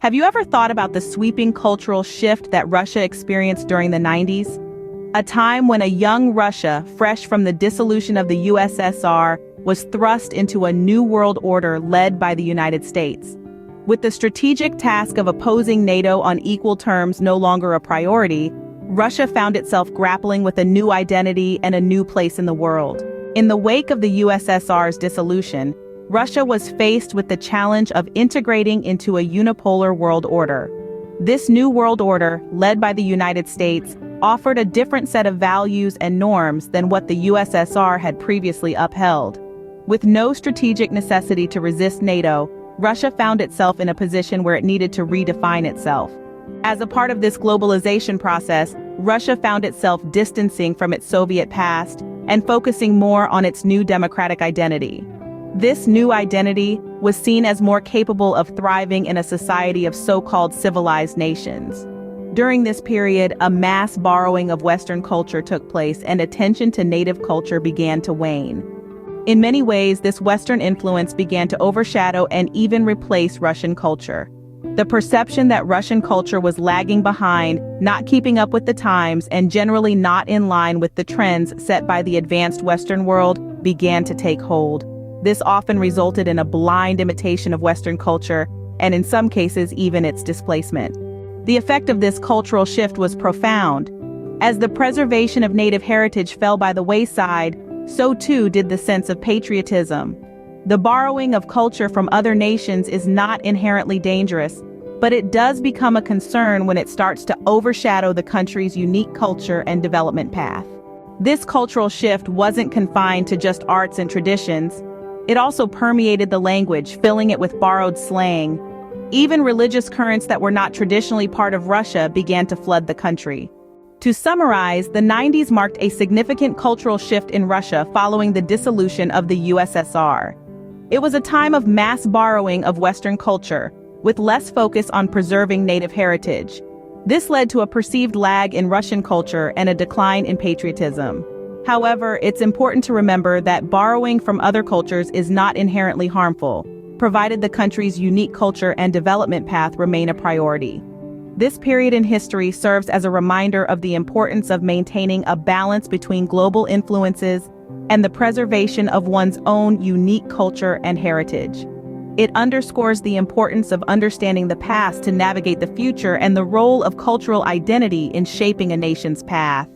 Have you ever thought about the sweeping cultural shift that Russia experienced during the 90s? A time when a young Russia, fresh from the dissolution of the USSR, was thrust into a new world order led by the United States. With the strategic task of opposing NATO on equal terms no longer a priority, Russia found itself grappling with a new identity and a new place in the world. In the wake of the USSR's dissolution, Russia was faced with the challenge of integrating into a unipolar world order. This new world order, led by the United States, offered a different set of values and norms than what the USSR had previously upheld. With no strategic necessity to resist NATO, Russia found itself in a position where it needed to redefine itself. As a part of this globalization process, Russia found itself distancing from its Soviet past and focusing more on its new democratic identity. This new identity was seen as more capable of thriving in a society of so-called civilized nations. During this period, a mass borrowing of Western culture took place and attention to native culture began to wane. In many ways, this Western influence began to overshadow and even replace Russian culture. The perception that Russian culture was lagging behind, not keeping up with the times, and generally not in line with the trends set by the advanced Western world began to take hold. This often resulted in a blind imitation of Western culture, and in some cases even its displacement. The effect of this cultural shift was profound. As the preservation of native heritage fell by the wayside, so too did the sense of patriotism. The borrowing of culture from other nations is not inherently dangerous, but it does become a concern when it starts to overshadow the country's unique culture and development path. This cultural shift wasn't confined to just arts and traditions. It also permeated the language, filling it with borrowed slang. Even religious currents that were not traditionally part of Russia began to flood the country. To summarize, the 90s marked a significant cultural shift in Russia following the dissolution of the USSR. It was a time of mass borrowing of Western culture, with less focus on preserving native heritage. This led to a perceived lag in Russian culture and a decline in patriotism. However, it's important to remember that borrowing from other cultures is not inherently harmful, provided the country's unique culture and development path remain a priority. This period in history serves as a reminder of the importance of maintaining a balance between global influences and the preservation of one's own unique culture and heritage. It underscores the importance of understanding the past to navigate the future and the role of cultural identity in shaping a nation's path.